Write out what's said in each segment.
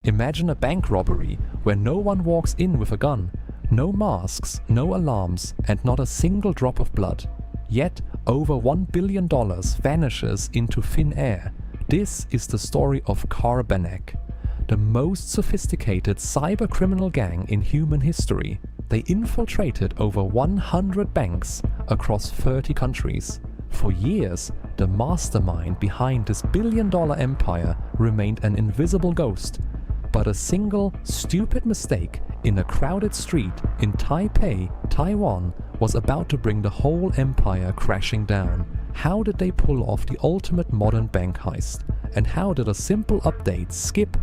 Imagine a bank robbery where no one walks in with a gun, no masks, no alarms, and not a single drop of blood. Yet, over $1 billion vanishes into thin air. This is the story of Carbanak, the most sophisticated cybercriminal gang in human history. They infiltrated over 100 banks across 30 countries. For years, the mastermind behind this billion-dollar empire remained an invisible ghost. But a single, stupid mistake in a crowded street in Taipei, Taiwan, was about to bring the whole empire crashing down. How did they pull off the ultimate modern bank heist? And how did a simple update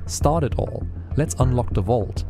start it all? Let's unlock the vault.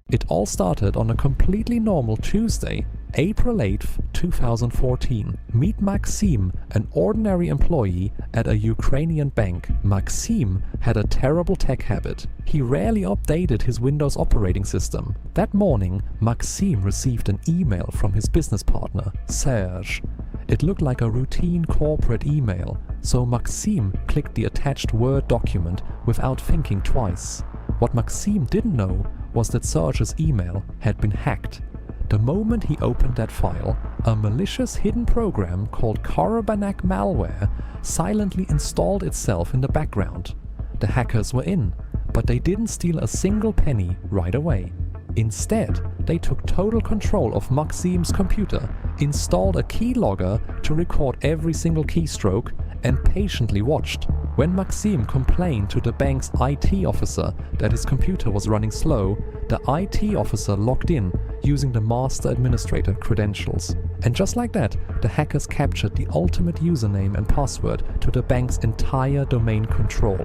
It all started on a completely normal Tuesday, April 8th, 2014. Meet Maxim, an ordinary employee at a Ukrainian bank. Maxim had a terrible tech habit. He rarely updated his Windows operating system. That morning, Maxim received an email from his business partner, Serge. It looked like a routine corporate email, so Maxim clicked the attached Word document without thinking twice. What Maxim didn't know was that Serge's email had been hacked. The moment he opened that file, a malicious hidden program called Carbanak malware silently installed itself in the background. The hackers were in, but they didn't steal a single penny right away. Instead, they took total control of Maxim's computer, installed a keylogger to record every single keystroke, and patiently watched. When Maxim complained to the bank's IT officer that his computer was running slow, the IT officer logged in using the master administrator credentials. And just like that, the hackers captured the ultimate username and password to the bank's entire domain control.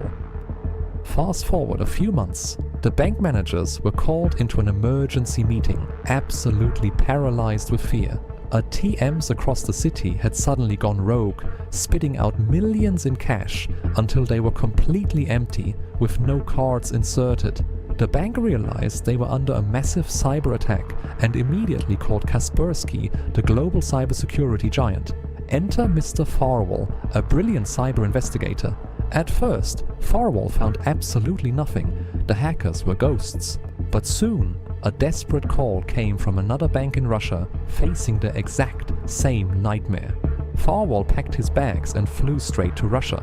Fast forward a few months, the bank managers were called into an emergency meeting, absolutely paralyzed with fear. ATMs across the city had suddenly gone rogue, spitting out millions in cash until they were completely empty with no cards inserted. The bank realized they were under a massive cyber attack and immediately called Kaspersky, the global cybersecurity giant. Enter Mr. Farwell, a brilliant cyber investigator. At first, Farwell found absolutely nothing. The hackers were ghosts. But soon, a desperate call came from another bank in Russia facing the exact same nightmare. Farwell packed his bags and flew straight to Russia.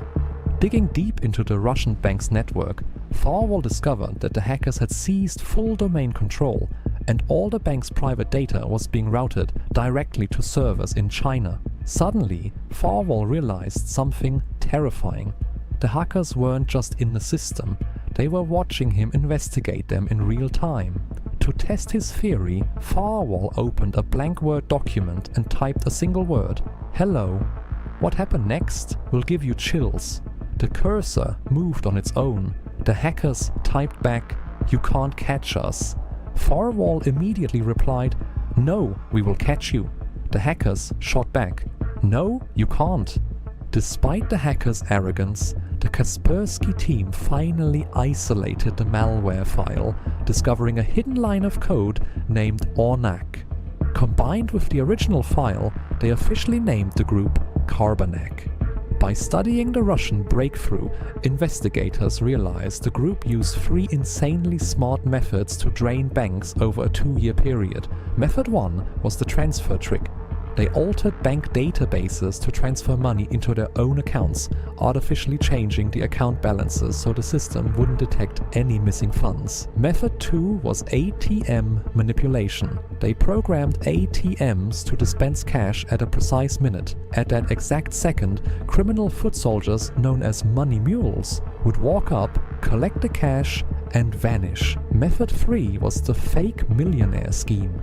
Digging deep into the Russian bank's network, Farwell discovered that the hackers had seized full domain control and all the bank's private data was being routed directly to servers in China. Suddenly, Farwell realized something terrifying. The hackers weren't just in the system, they were watching him investigate them in real time. To test his theory, Farwell opened a blank Word document and typed a single word, "Hello." What happened next will give you chills. The cursor moved on its own. The hackers typed back, "You can't catch us." Farwell immediately replied, "No, we will catch you." The hackers shot back, "No, you can't." Despite the hackers' arrogance, the Kaspersky team finally isolated the malware file, discovering a hidden line of code named ORNAC. Combined with the original file, they officially named the group Carbanak. By studying the Russian breakthrough, investigators realized the group used 3 insanely smart methods to drain banks over a 2-year period. Method 1 was the transfer trick. They altered bank databases to transfer money into their own accounts, artificially changing the account balances so the system wouldn't detect any missing funds. Method 2 was ATM manipulation. They programmed ATMs to dispense cash at a precise minute. At that exact second, criminal foot soldiers known as money mules would walk up, collect the cash, and vanish. Method 3 was the fake millionaire scheme.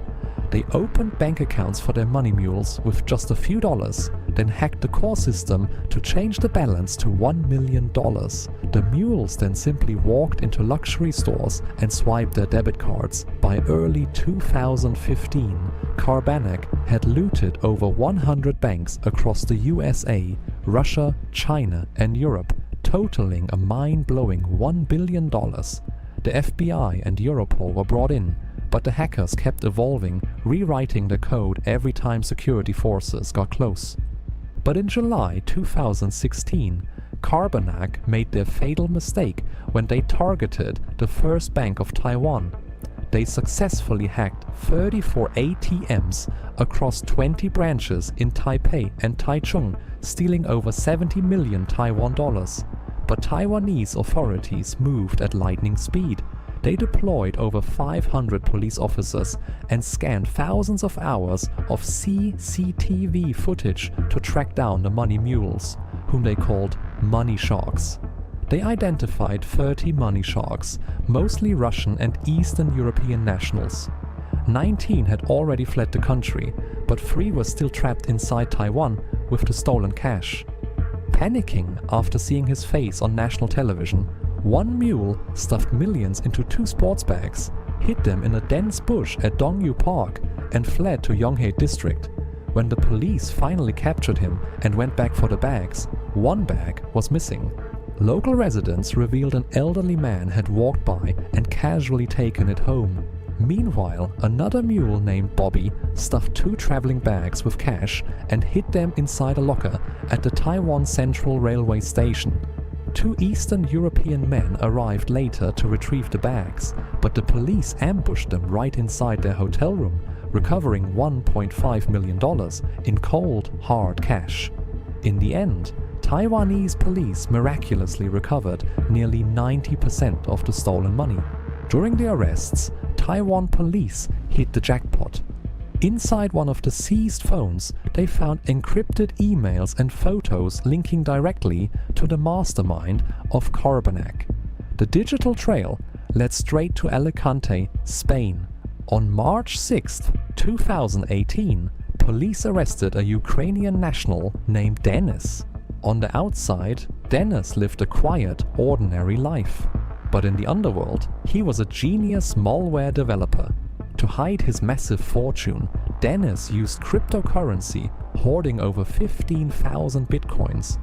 They opened bank accounts for their money mules with just a few dollars, then hacked the core system to change the balance to $1 million. The mules then simply walked into luxury stores and swiped their debit cards. By early 2015, Carbanak had looted over 100 banks across the USA, Russia, China, and Europe, totaling a mind-blowing $1 billion. The FBI and Europol were brought in, but the hackers kept evolving, rewriting the code every time security forces got close. But in July 2016, Carbanak made their fatal mistake when they targeted the first bank of Taiwan. They successfully hacked 34 ATMs across 20 branches in Taipei and Taichung, stealing over 70 million Taiwan dollars. But Taiwanese authorities moved at lightning speed. They deployed over 500 police officers and scanned thousands of hours of CCTV footage to track down the money mules, whom they called money sharks. They identified 30 money sharks, mostly Russian and Eastern European nationals. 19 had already fled the country, but 3 were still trapped inside Taiwan with the stolen cash. Panicking after seeing his face on national television, one mule stuffed millions into 2 sports bags, hid them in a dense bush at Dongyu Park, and fled to Yonghae District. When the police finally captured him and went back for the bags, one bag was missing. Local residents revealed an elderly man had walked by and casually taken it home. Meanwhile, another mule named Bobby stuffed 2 traveling bags with cash and hid them inside a locker at the Taiwan Central Railway Station. 2 Eastern European men arrived later to retrieve the bags, but the police ambushed them right inside their hotel room, recovering $1.5 million in cold, hard cash. In the end, Taiwanese police miraculously recovered nearly 90% of the stolen money. During the arrests, Taiwan police hit the jackpot. Inside one of the seized phones, they found encrypted emails and photos linking directly to the mastermind of Carbanak. The digital trail led straight to Alicante, Spain. On March 6, 2018, police arrested a Ukrainian national named Denis. On the outside, Denis lived a quiet, ordinary life. But in the underworld, he was a genius malware developer. To hide his massive fortune, Denis used cryptocurrency, hoarding over 15,000 bitcoins.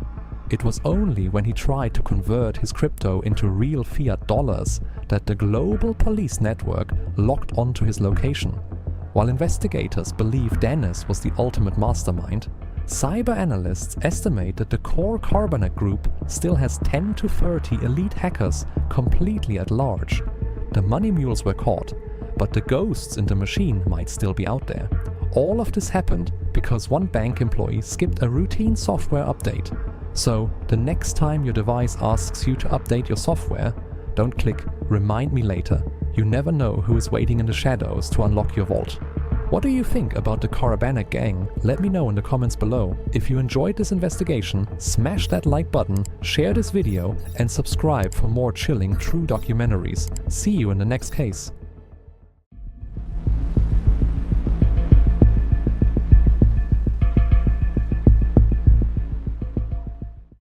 It was only when he tried to convert his crypto into real fiat dollars that the global police network locked onto his location. While investigators believe Denis was the ultimate mastermind, cyber analysts estimate that the core Carbanak group still has 10 to 30 elite hackers completely at large. The money mules were caught, but the ghosts in the machine might still be out there. All of this happened because one bank employee skipped a routine software update. So, the next time your device asks you to update your software, don't click "Remind me later." You never know who is waiting in the shadows to unlock your vault. What do you think about the Carbanak gang? Let me know in the comments below. If you enjoyed this investigation, smash that like button, share this video, and subscribe for more chilling true documentaries. See you in the next case.